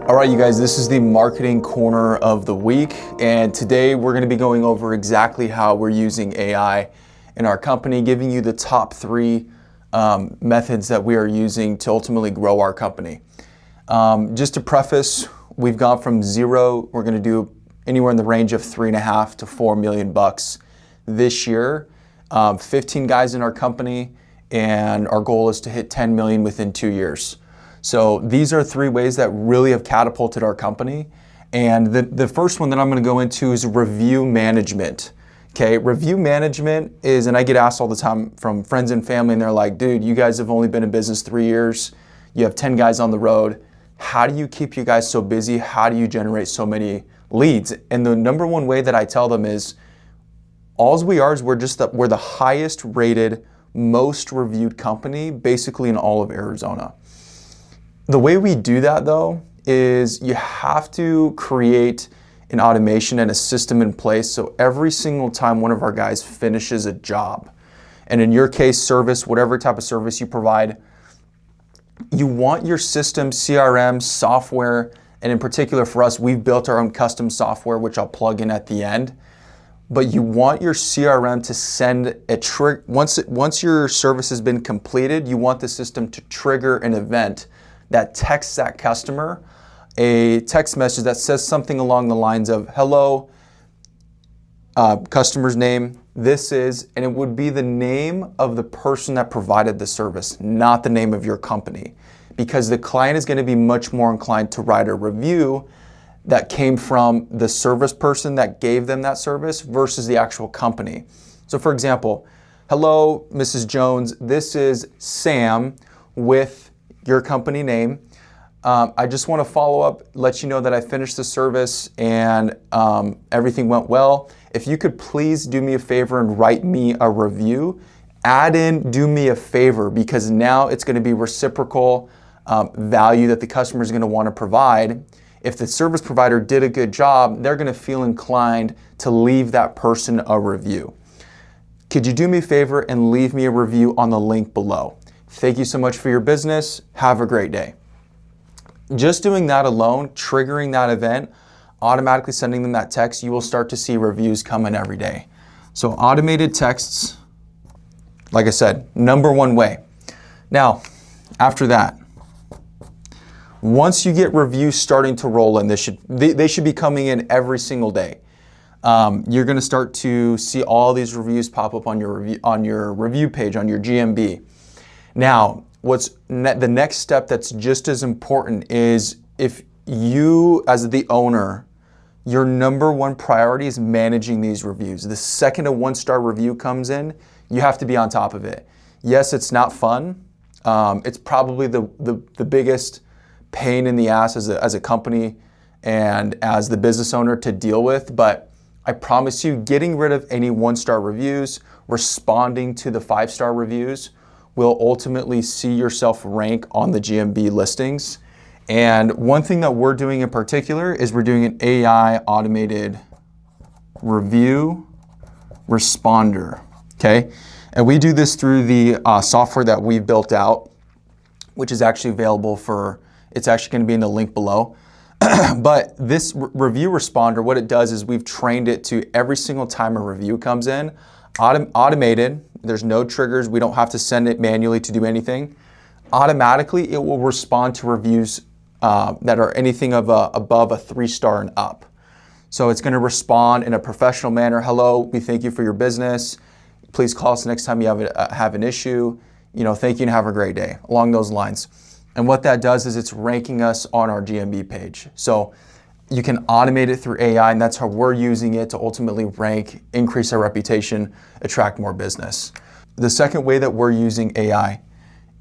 All right, you guys, this is the marketing corner of the week. And today we're going to be going over exactly how we're using AI in our company, giving you the top three methods that we are using to ultimately grow our company. Just to preface, we've gone from zero. We're going to do anywhere in the range of $3.5 to $4 million this year. 15 guys in our company, and our goal is to hit 10 million within 2 years. So these are three ways that really have catapulted our company. And the first one that I'm going to go into is review management. Okay, review management is, and I get asked all the time from friends and family, and they're like, dude, you guys have only been in business 3 years. You have 10 guys on the road. How do you keep you guys so busy? How do you generate so many leads? And the number one way that I tell them is, all we are is we're the highest rated, most reviewed company basically in all of Arizona. The way we do that though is you have to create an automation and a system in place so every single time one of our guys finishes a job, and in your case service, whatever type of service you provide, you want your system, CRM, software, and in particular for us, we've built our own custom software which I'll plug in at the end. But you want your CRM to send a trigger, once your service has been completed, you want the system to trigger an event that texts that customer a text message that says something along the lines of, hello, customer's name, this is, and it would be the name of the person that provided the service, not the name of your company. Because the client is going to be much more inclined to write a review that came from the service person that gave them that service versus the actual company. So for example, hello, Mrs. Jones, this is Sam with your company name. I just want to follow up, let you know that I finished the service and everything went well. If you could please do me a favor and write me a review, add in, do me a favor, because now it's going to be reciprocal value that the customer is going to want to provide. If the service provider did a good job, they're going to feel inclined to leave that person a review. Could you do me a favor and leave me a review on the link below? Thank you so much for your business. Have a great day. Just doing that alone, triggering that event, automatically sending them that text, you will start to see reviews come in every day. So automated texts, like I said, number one way. Now, after that, once you get reviews starting to roll in, they should be coming in every single day. You're going to start to see all these reviews pop up on your review page, on your GMB. Now, the next step that's just as important is, if you as the owner, your number one priority is managing these reviews. The second a 1-star review comes in, you have to be on top of it. Yes, it's not fun. It's probably the biggest pain in the ass as a company and as the business owner to deal with, but I promise you, getting rid of any 1-star reviews, responding to the 5-star reviews, will ultimately see yourself rank on the GMB listings. And one thing that we're doing in particular is we're doing an AI automated review responder, okay? And we do this through the software that we've built out, which is actually available it's actually going to be in the link below. But this review responder, what it does is we've trained it to, every single time a review comes in, automated, there's no triggers, we don't have to send it manually to do anything. Automatically, it will respond to reviews that are anything above a 3-star and up. So it's going to respond in a professional manner. Hello, we thank you for your business. Please call us next time you have an issue. Thank you and have a great day, along those lines. And what that does is it's ranking us on our GMB page. So you can automate it through AI, and that's how we're using it to ultimately rank, increase our reputation, attract more business. The second way that we're using AI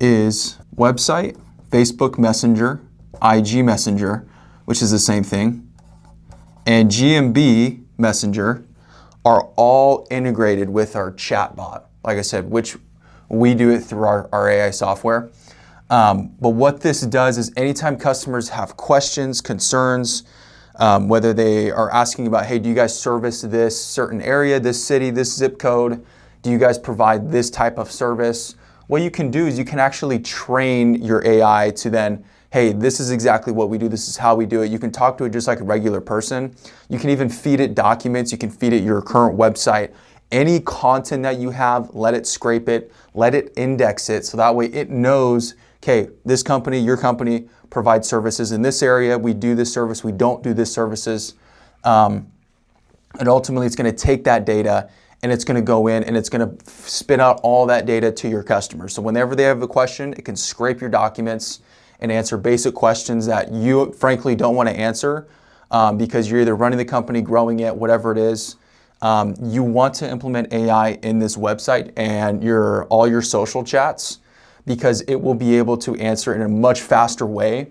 is website, Facebook Messenger, IG Messenger, which is the same thing, and GMB Messenger are all integrated with our chatbot, like I said, which we do it through our AI software. But what this does is anytime customers have questions, concerns, whether they are asking about, hey, do you guys service this certain area, this city, this zip code? Do you guys provide this type of service? What you can do is you can actually train your AI to then, hey, this is exactly what we do, this is how we do it. You can talk to it just like a regular person. You can even feed it documents, you can feed it your current website. Any content that you have, let it scrape it, let it index it, so that way it knows, okay, this company, your company, provides services in this area, we do this service, we don't do this services. And ultimately it's going to take that data and it's going to go in and it's going to spit out all that data to your customers. So whenever they have a question, it can scrape your documents and answer basic questions that you frankly don't want to answer because you're either running the company, growing it, whatever it is. You want to implement AI in this website and all your social chats because it will be able to answer in a much faster way.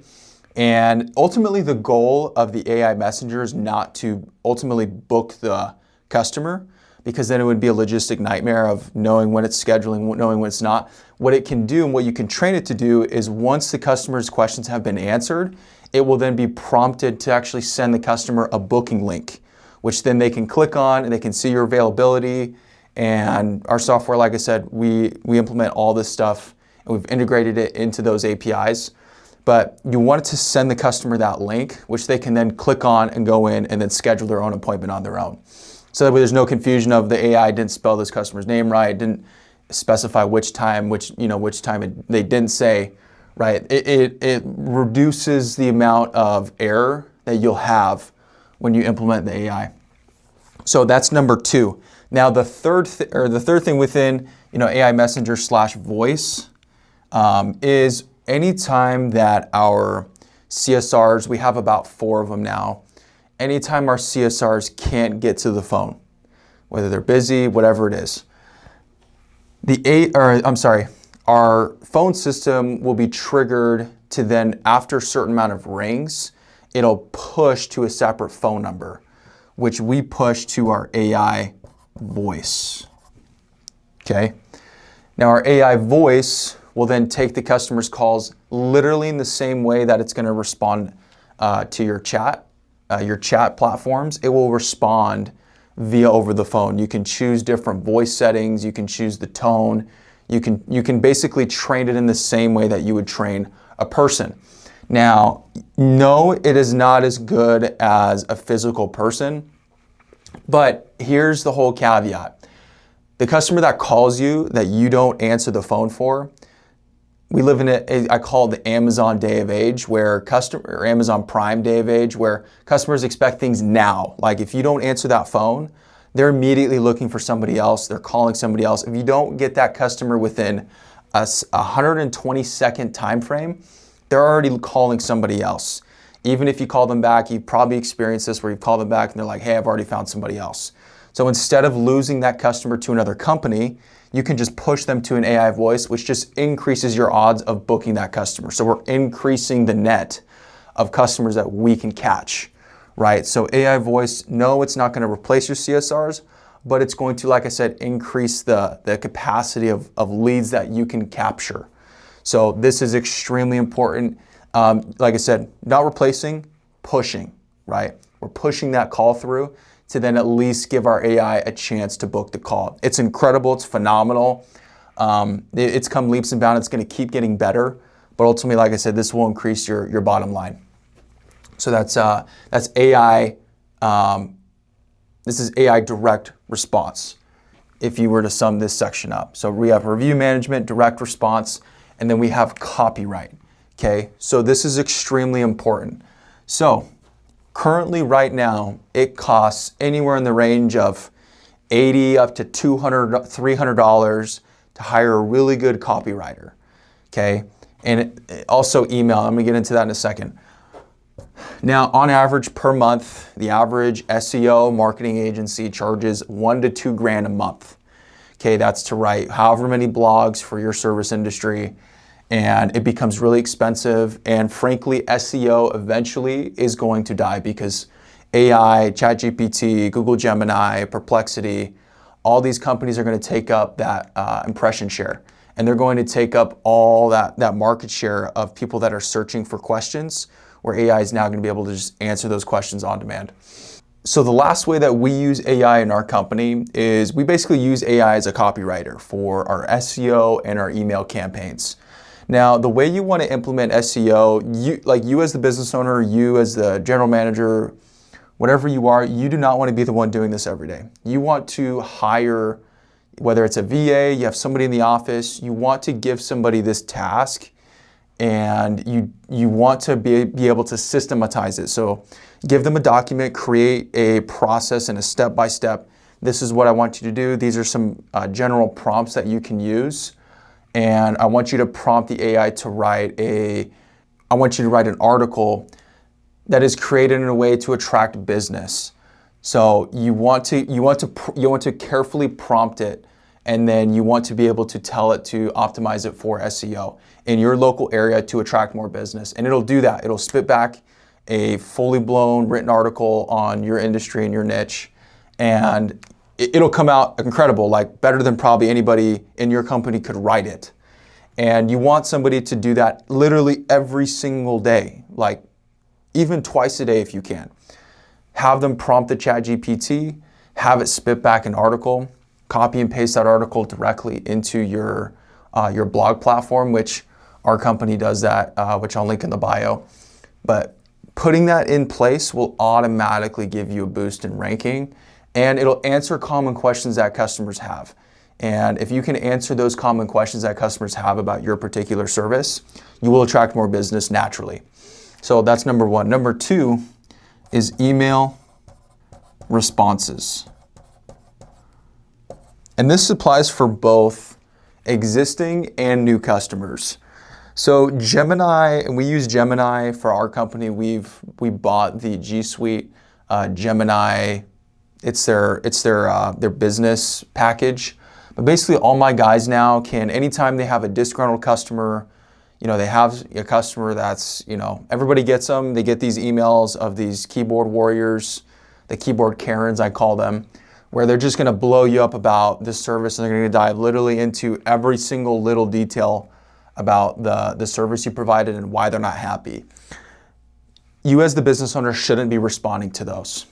And ultimately the goal of the AI messenger is not to ultimately book the customer, because then it would be a logistic nightmare of knowing when it's scheduling, knowing when it's not. What it can do and what you can train it to do is once the customer's questions have been answered, it will then be prompted to actually send the customer a booking link, which then they can click on and they can see your availability. And our software, like I said, we implement all this stuff and we've integrated it into those APIs. But you want it to send the customer that link, which they can then click on and go in and then schedule their own appointment on their own. So that way there's no confusion of the AI didn't spell this customer's name right, didn't specify which time they didn't say, right? It reduces the amount of error that you'll have when you implement the AI. So that's number 2. Now the third thing within AI Messenger / voice is anytime that our CSRs, we have about 4 of them now, anytime our CSRs can't get to the phone, whether they're busy, whatever it is, our phone system will be triggered to then, after a certain amount of rings, it'll push to a separate phone number, which we push to our AI voice. Okay. Now our AI voice will then take the customer's calls literally in the same way that it's going to respond to your chat platforms. It will respond via over the phone. You can choose different voice settings. You can choose the tone. You can basically train it in the same way that you would train a person. Now, no, it is not as good as a physical person, but here's the whole caveat. The customer that calls you that you don't answer the phone for, we live in I call it the Amazon day of age, or Amazon Prime day of age, where customers expect things now. Like if you don't answer that phone, they're immediately looking for somebody else. They're calling somebody else. If you don't get that customer within a 120-second time frame, they're already calling somebody else. Even if you call them back, you've probably experienced this where you call them back and they're like, hey, I've already found somebody else. So instead of losing that customer to another company, you can just push them to an AI voice, which just increases your odds of booking that customer. So we're increasing the net of customers that we can catch, right? So AI voice, no, it's not going to replace your CSRs, but it's going to, like I said, increase the capacity of leads that you can capture. So this is extremely important. Like I said, not replacing, pushing, right? We're pushing that call through to then at least give our AI a chance to book the call. It's incredible, it's phenomenal. It's come leaps and bounds, it's gonna keep getting better, but ultimately, like I said, this will increase your bottom line. So that's AI, this is AI direct response, if you were to sum this section up. So we have review management, direct response, and then we have copyright, okay? So this is extremely important. So currently right now, it costs anywhere in the range of $80 up to $200, $300 to hire a really good copywriter, okay? And also email, I'm gonna get into that in a second. Now, on average per month, the average SEO marketing agency charges $1 to $2 grand a month. Okay, that's to write however many blogs for your service industry, and it becomes really expensive. And frankly, SEO eventually is going to die because AI, ChatGPT, Google Gemini, Perplexity, all these companies are going to take up that impression share. And they're going to take up all that market share of people that are searching for questions, where AI is now going to be able to just answer those questions on demand. So the last way that we use AI in our company is we basically use AI as a copywriter for our SEO and our email campaigns. Now, the way you want to implement SEO, you as the business owner, you as the general manager, whatever you are, you do not want to be the one doing this every day. You want to hire, whether it's a VA, you have somebody in the office, you want to give somebody this task, and you want to be able to systematize it. So give them a document, create a process and a step-by-step. This is what I want you to do. These are some general prompts that you can use. And I want you to prompt the AI to write an article that is created in a way to attract business. So you want to carefully prompt it, and then you want to be able to tell it to optimize it for SEO in your local area to attract more business. And it'll do that. It'll spit back a fully blown written article on your industry and your niche, and it'll come out incredible, like better than probably anybody in your company could write it. And you want somebody to do that literally every single day, like even twice a day if you can. Have them prompt the ChatGPT, have it spit back an article, copy and paste that article directly into your blog platform, which our company does that, which I'll link in the bio. But putting that in place will automatically give you a boost in ranking, and it'll answer common questions that customers have. And if you can answer those common questions that customers have about your particular service, you will attract more business naturally. So that's number one. Number two is email responses. And this applies for both existing and new customers. So Gemini, and we use Gemini for our company. We bought the G Suite Gemini. It's their business package. But basically all my guys now can, anytime they have a disgruntled customer, they have a customer that's, everybody gets them. They get these emails of these keyboard warriors, the keyboard Karens, I call them, where they're just gonna blow you up about this service, and they're gonna dive literally into every single little detail about the service you provided and why they're not happy. You as the business owner shouldn't be responding to those.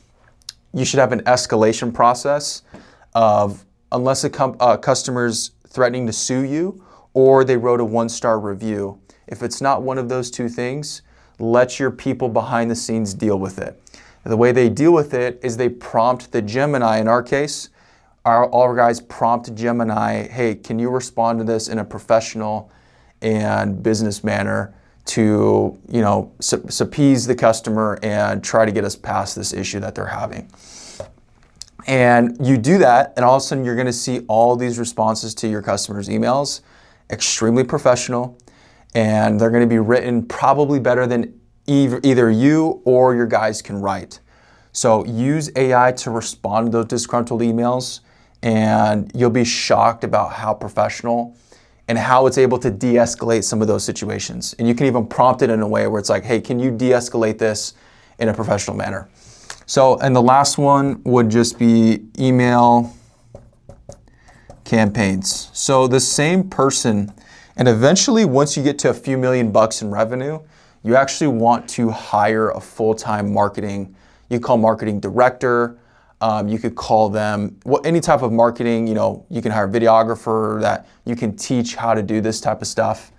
You should have an escalation process of, unless a customer's threatening to sue you or they wrote a 1-star review. If it's not one of those two things, let your people behind the scenes deal with it. The way they deal with it is they prompt the Gemini. In our case, all our guys prompt Gemini, hey, can you respond to this in a professional and business manner to, appease the customer and try to get us past this issue that they're having. And you do that, and all of a sudden you're gonna see all these responses to your customers' emails, extremely professional, and they're gonna be written probably better than either you or your guys can write. So use AI to respond to those disgruntled emails, and you'll be shocked about how professional and how it's able to de-escalate some of those situations. And you can even prompt it in a way where it's like, hey, can you de-escalate this in a professional manner? So, and the last one would just be email campaigns. So the same person, and eventually once you get to a few million bucks in revenue, you actually want to hire a full-time marketing, you call marketing director, you could call them any type of marketing, you can hire a videographer that you can teach how to do this type of stuff.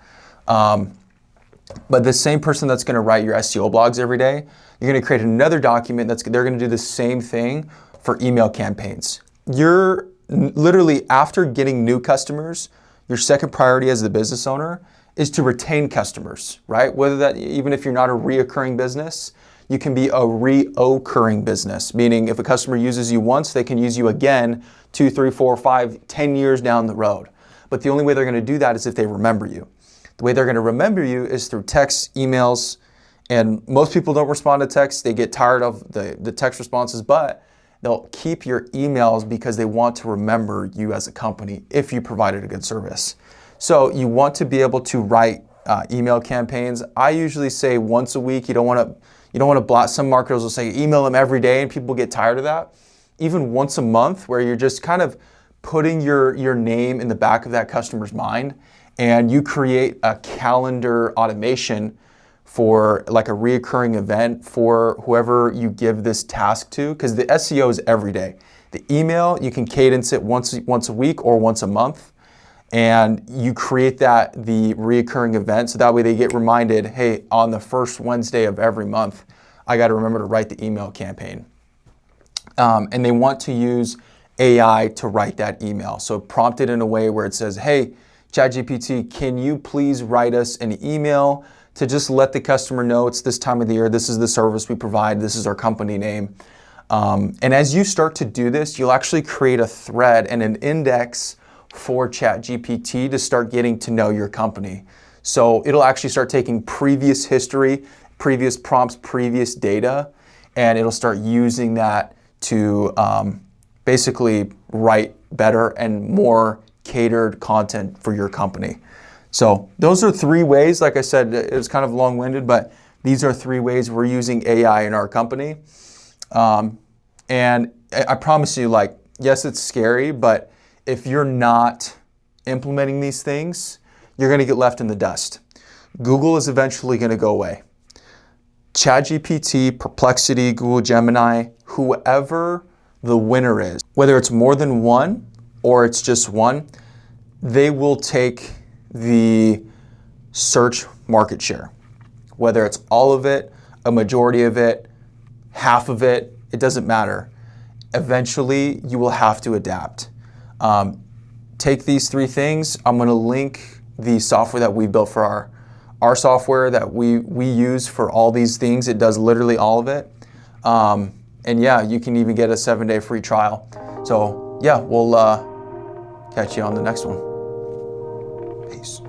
But the same person that's gonna write your SEO blogs every day, you're gonna create another document they're gonna do the same thing for email campaigns. You're literally, after getting new customers, your second priority as the business owner is to retain customers, right? Whether that, even if you're not a reoccurring business, you can be a reoccurring business, meaning if a customer uses you once, they can use you again 2, 3, 4, 5, 10 years down the road. But the only way they're gonna do that is if they remember you. The way they're gonna remember you is through text, emails, and most people don't respond to text. They get tired of the text responses, but they'll keep your emails because they want to remember you as a company if you provided a good service. So you want to be able to write email campaigns. I usually say once a week. You don't want to blast. Some marketers will say email them every day, and people get tired of that. Even once a month, where you're just kind of putting your name in the back of that customer's mind, and you create a calendar automation for like a reoccurring event for whoever you give this task to, because the SEO is every day. The email, you can cadence it once a week or once a month. and you create the reoccurring event, so that way they get reminded, hey, on the first Wednesday of every month, I got to remember to write the email campaign. And they want to use AI to write that email. So prompt it in a way where it says, hey, ChatGPT, can you please write us an email to just let the customer know it's this time of the year, this is the service we provide, this is our company name. And as you start to do this, you'll actually create a thread and an index for ChatGPT to start getting to know your company. So it'll actually start taking previous history, previous prompts, previous data, and it'll start using that to basically write better and more catered content for your company. So those are 3 ways. Like I said, it was kind of long-winded, but these are 3 ways we're using AI in our company. And I promise you, like, yes, it's scary, but if you're not implementing these things, you're going to get left in the dust. Google is eventually going to go away. ChatGPT, Perplexity, Google Gemini, whoever the winner is, whether it's more than one or it's just one, they will take the search market share. Whether it's all of it, a majority of it, half of it, it doesn't matter. Eventually, you will have to adapt. Take these 3 things. I'm going to link the software that we built for our software that we use for all these things. It does literally all of it. And yeah, you can even get a 7-day free trial. So yeah, we'll catch you on the next one. Peace.